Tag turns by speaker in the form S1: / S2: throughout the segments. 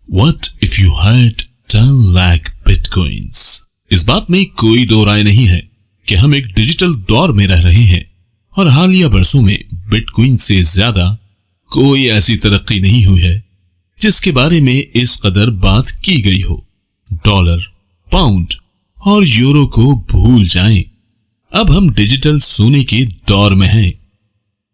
S1: What if you had 10 lakh bitcoins? इस बात में कोई दो राय नहीं है कि हम एक डिजिटल दौर में रह रहे हैं और हालिया बरसों में बिटकॉइन से ज्यादा कोई ऐसी तरक्की नहीं हुई है जिसके बारे में इस कदर बात की गई हो। डॉलर, पाउंड और यूरो को भूल जाएं। अब हम डिजिटल सोने के दौर में हैं।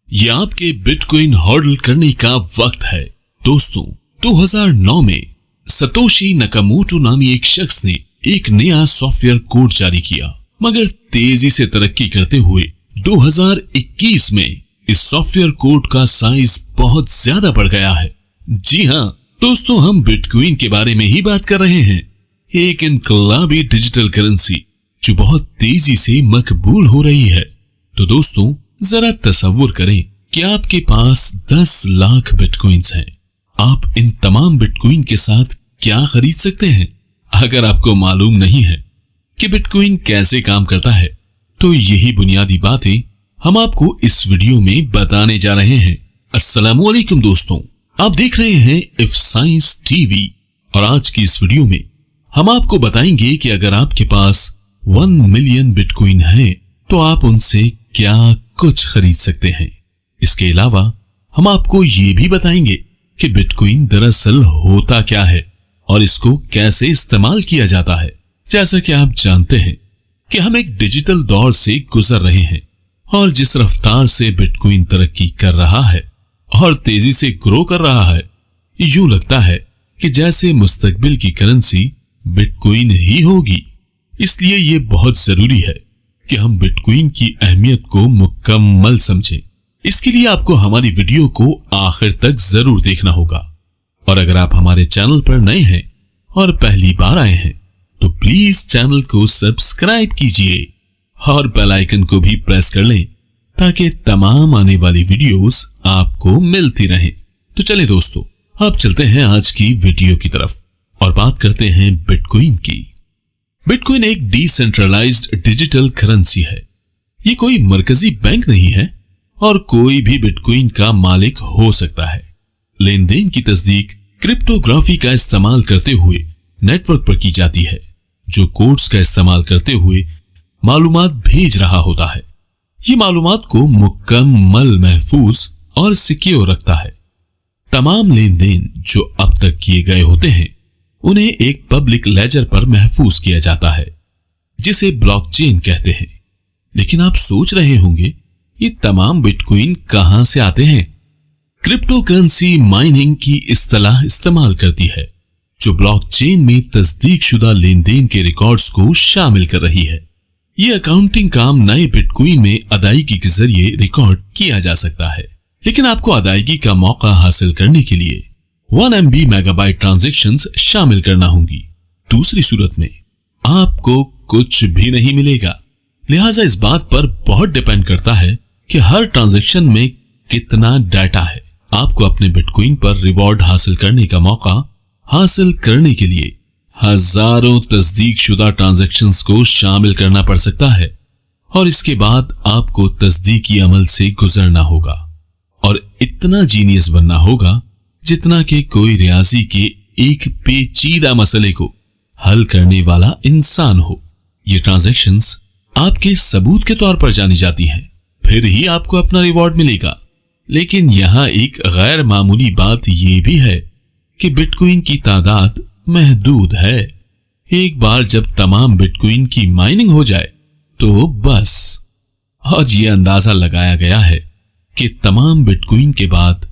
S1: ये आपके बिटकॉइन होल्ड करने का वक्त है। दोस्तों, 2009 में सतोशी नकामोटो नामी एक शख्स ने एक नया सॉफ्टवेयर कोड जारी किया, मगर तेजी से तरक्की करते हुए 2021 में इस सॉफ्टवेयर कोड का साइज बहुत ज्यादा बढ़ गया है। जी हां दोस्तों, हम बिटकॉइन के बारे में ही बात कर रहे हैं, एक इनकलाबी डिजिटल करेंसी जो बहुत तेजी से मकबूल हो रही है। तो दोस्तों, जरा तसव्वुर करें कि आपके पास 10 लाख बिटकॉइंस हैं। आप इन तमाम बिटकॉइन के साथ क्या खरीद सकते हैं? अगर आपको मालूम नहीं है कि बिटकॉइन कैसे काम करता है, तो यही बुनियादी बातें हम आपको इस वीडियो में बताने जा रहे हैं। अस्सलामु अलैकुम दोस्तों, आप देख रहे हैं इफ साइंस टीवी और आज की इस वीडियो में हम आपको बताएंगे कि अगर आपके पास 1 मिलियन बिटकॉइन है तो आप उनसे क्या कुछ खरीद सकते हैं। इसके अलावा हम आपको ये भी बताएंगे कि बिटकॉइन दरअसल होता क्या है और इसको कैसे इस्तेमाल किया जाता है। जैसा कि आप जानते हैं कि हम एक डिजिटल दौर से गुजर रहे हैं और जिस रफ्तार से बिटकॉइन तरक्की कर रहा है और तेजी से ग्रो कर रहा है, यूं लगता है कि जैसे मुस्तकबिल की करेंसी बिटकॉइन ही होगी। इसलिए ये बहुत जरूरी है कि हम बिटकॉइन की अहमियत को मुकम्मल समझें। इसके लिए आपको हमारी वीडियो को आखिर तक जरूर देखना होगा और अगर आप हमारे चैनल पर नए हैं और पहली बार आए हैं तो प्लीज चैनल को सब्सक्राइब कीजिए और बेल आइकन को भी प्रेस कर लें ताकि तमाम आने वाली वीडियोस आपको मिलती रहें। तो चलें दोस्तों, अब चलते हैं आज की वीडियो की तरफ और बात करते हैं बिटकॉइन की। बिटकॉइन एक डिसेंट्रलाइज्ड डिजिटल करेंसी है। ये कोई मरकजी बैंक नहीं है और कोई भी बिटकॉइन का मालिक हो सकता है। लेन देन की तस्दीक क्रिप्टोग्राफी का इस्तेमाल करते हुए नेटवर्क पर की जाती है, जो कोड्स का इस्तेमाल करते हुए मालूमात भेज रहा होता है। ये मालूमात को मुकम्मल महफूज और सिक्योर रखता है। तमाम लेन देन जो अब तक किए गए होते हैं उन्हें एक पब्लिक लेजर पर महफूज किया जाता है, जिसे ब्लॉकचेन कहते हैं। लेकिन आप सोच रहे होंगे ये तमाम बिटकॉइन कहां से आते हैं? क्रिप्टो करेंसी माइनिंग की इस्तेलाह इस्तेमाल करती है, जो ब्लॉकचेन में तस्दीक शुदा लेन देन के रिकॉर्ड्स को शामिल कर रही है। यह अकाउंटिंग काम नए बिटकॉइन में अदायगी के जरिए रिकॉर्ड किया जा सकता है, लेकिन आपको अदायगी का मौका हासिल करने के लिए 1 MB मेगाबाइट ट्रांजैक्शंस शामिल करना होंगी। दूसरी सूरत में आपको कुछ भी नहीं मिलेगा। लिहाजा इस बात पर बहुत डिपेंड करता है कि हर ट्रांजैक्शन में कितना डाटा है। आपको अपने बिटकॉइन पर रिवॉर्ड हासिल करने का मौका हासिल करने के लिए हजारों तस्दीक शुदा ट्रांजैक्शंस को शामिल करना पड़ सकता है और इसके बाद आपको तस्दीकी अमल से गुजरना होगा और इतना जीनियस बनना होगा जितना कि कोई रियाजी के एक पेचीदा मसले को हल करने वाला इंसान हो। ये ट्रांजैक्शंस आपके सबूत के तौर पर जानी जाती हैं, फिर ही आपको अपना रिवॉर्ड मिलेगा। लेकिन यहां एक गैर मामूली बात यह भी है कि बिटकॉइन की तादाद महदूद है। एक बार जब तमाम बिटकॉइन की माइनिंग हो जाए तो बस। और यह अंदाजा लगाया गया है कि तमाम बिटकॉइन के बाद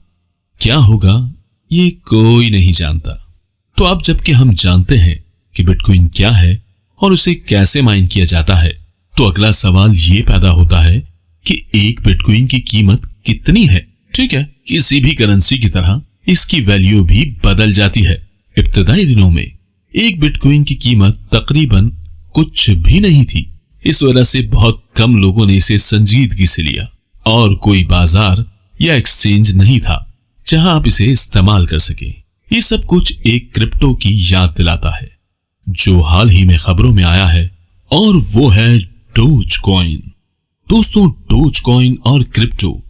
S1: क्या होगा ये कोई नहीं जानता। तो अब जबकि हम जानते हैं कि बिटकॉइन क्या है और उसे कैसे माइन किया जाता है, तो अगला सवाल ये पैदा होता है कि एक बिटकॉइन की कीमत कितनी है। ठीक है, किसी भी करेंसी की तरह इसकी वैल्यू भी बदल जाती है। इब्तदाई दिनों में एक बिटकॉइन की कीमत तकरीबन कुछ भी नहीं थी। इस वजह से बहुत कम लोगों ने इसे संजीदगी से लिया और कोई बाजार या एक्सचेंज नहीं था जहां आप इसे इस्तेमाल कर सके। ये सब कुछ एक क्रिप्टो की याद दिलाता है जो हाल ही में खबरों में आया है, और वो है डोजकॉइन। दोस्तों, डोजकॉइन और क्रिप्टो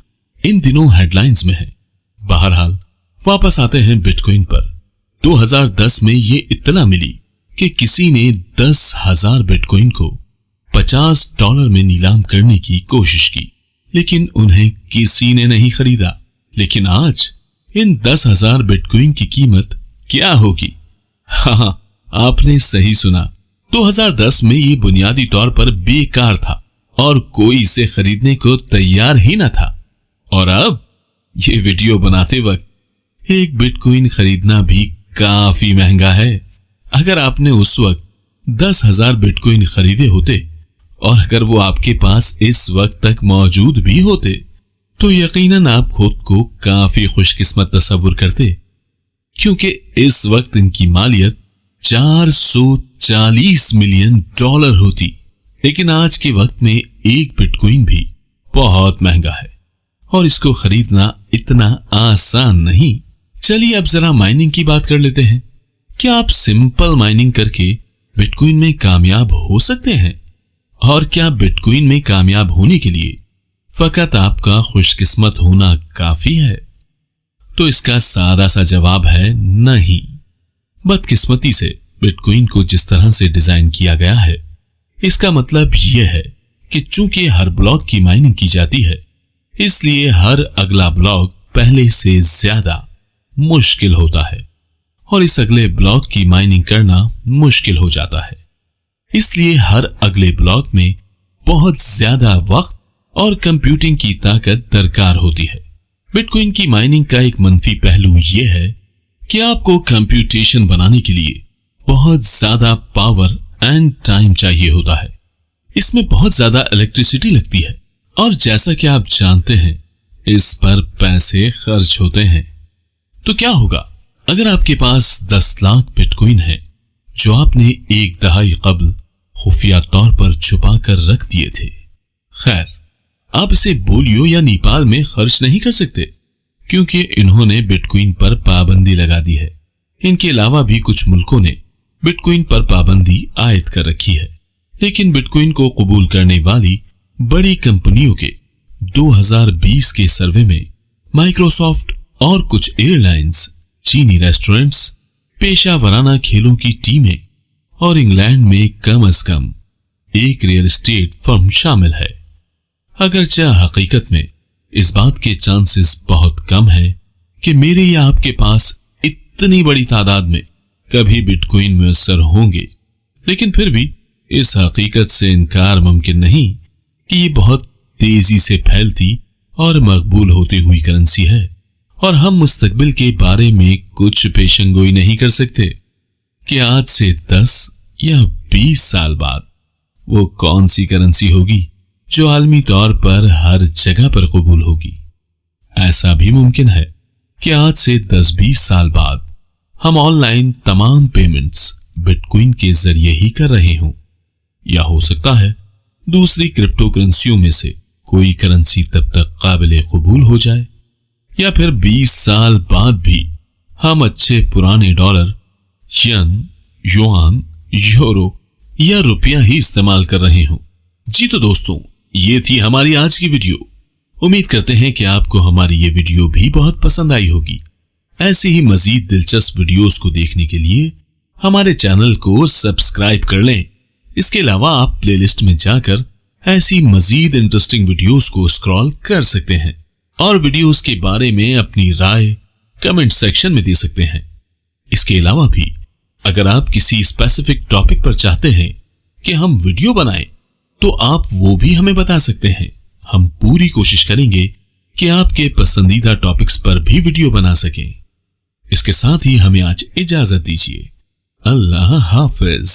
S1: इन दिनों हेडलाइंस में है। बहरहाल वापस आते हैं बिटकॉइन पर। 2010 में ये इत्तला मिली कि किसी ने 10,000 बिटकॉइन को $50 में नीलाम करने की कोशिश की, लेकिन उन्हें किसी ने नहीं खरीदा। लेकिन आज इन 10,000 बिटकॉइन की कीमत क्या होगी? हाँ, आपने सही सुना। 2010 में ये बुनियादी तौर पर बेकार था और कोई इसे खरीदने को तैयार ही न था। और अब ये वीडियो बनाते वक्त एक बिटकॉइन खरीदना भी काफी महंगा है। अगर आपने उस वक्त 10,000 बिटकॉइन खरीदे होते और अगर वो आपके पास इस वक्त तक मौजूद भी होते तो यकीनन आप खुद को काफी खुशकिस्मत तस्वुर करते, क्योंकि इस वक्त इनकी मालियत $440 मिलियन होती। लेकिन आज के वक्त में एक बिटकॉइन भी बहुत महंगा है और इसको खरीदना इतना आसान नहीं। चलिए अब जरा माइनिंग की बात कर लेते हैं। क्या आप सिंपल माइनिंग करके बिटकॉइन में कामयाब हो सकते हैं? और क्या बिटकॉइन में कामयाब होने के लिए फकत आपका खुशकिस्मत होना काफी है? तो इसका सादा सा जवाब है नहीं। बदकिस्मती से बिटकॉइन को जिस तरह से डिजाइन किया गया है, इसका मतलब यह है कि चूंकि हर ब्लॉक की माइनिंग की जाती है, इसलिए हर अगला ब्लॉक पहले से ज्यादा मुश्किल होता है और इस अगले ब्लॉक की माइनिंग करना मुश्किल हो जाता है। इसलिए हर अगले ब्लॉक में बहुत ज्यादा वक्त और कंप्यूटिंग की ताकत दरकार होती है। बिटकॉइन की माइनिंग का एक मनफी पहलू यह है कि आपको कंप्यूटेशन बनाने के लिए बहुत ज्यादा पावर एंड टाइम चाहिए होता है। इसमें बहुत ज्यादा इलेक्ट्रिसिटी लगती है और जैसा कि आप जानते हैं, इस पर पैसे खर्च होते हैं। तो क्या होगा अगर आपके पास 10 लाख बिटकॉइन है जो आपने एक दहाई कबल खुफिया तौर पर छुपा कर रख दिए थे? खैर, आप इसे बोलियो या नेपाल में खर्च नहीं कर सकते, क्योंकि इन्होंने बिटकॉइन पर पाबंदी लगा दी है। इनके अलावा भी कुछ मुल्कों ने बिटकॉइन पर पाबंदी आयद कर रखी है। लेकिन बिटकॉइन को कबूल करने वाली बड़ी कंपनियों के 2020 के सर्वे में माइक्रोसॉफ्ट और कुछ एयरलाइंस, चीनी रेस्टोरेंट्स, पेशा वराना खेलों की टीमें और इंग्लैंड में कम से कम एक रियल एस्टेट फर्म शामिल है। अगरचे हकीकत में इस बात के चांसेस बहुत कम है कि मेरे या आपके पास इतनी बड़ी तादाद में कभी बिटकॉइन मुयस्सर होंगे, लेकिन फिर भी इस हकीकत से इनकार मुमकिन नहीं कि ये बहुत तेजी से फैलती और मकबूल होती हुई करेंसी है और हम मुस्तकबिल के बारे में कुछ पेशंगोई नहीं कर सकते कि आज से 10 या 20 साल बाद वो कौन सी करेंसी होगी जो आलमी तौर पर हर जगह पर कबूल होगी। ऐसा भी मुमकिन है कि आज से 10-20 साल बाद हम ऑनलाइन तमाम पेमेंट्स बिटकॉइन के जरिए ही कर रहे हों, या हो सकता है दूसरी क्रिप्टो करेंसियों में से कोई करेंसी तब तक काबिल कबूल हो जाए, या फिर 20 साल बाद भी हम अच्छे पुराने डॉलर, यन, युआन, यूरो या रुपया ही इस्तेमाल कर रहे हों। जी तो दोस्तों, ये थी हमारी आज की वीडियो। उम्मीद करते हैं कि आपको हमारी ये वीडियो भी बहुत पसंद आई होगी। ऐसे ही मजीद दिलचस्प वीडियोस को देखने के लिए हमारे चैनल को सब्सक्राइब कर लें। इसके अलावा आप प्लेलिस्ट में जाकर ऐसी मजीद इंटरेस्टिंग वीडियोस को स्क्रॉल कर सकते हैं और वीडियोस के बारे में अपनी राय कमेंट सेक्शन में दे सकते हैं। इसके अलावा भी अगर आप किसी स्पेसिफिक टॉपिक पर चाहते हैं कि हम वीडियो बनाएं, तो आप वो भी हमें बता सकते हैं। हम पूरी कोशिश करेंगे कि आपके पसंदीदा टॉपिक्स पर भी वीडियो बना सकें। इसके साथ ही हमें आज इजाजत दीजिए। अल्लाह हाफिज।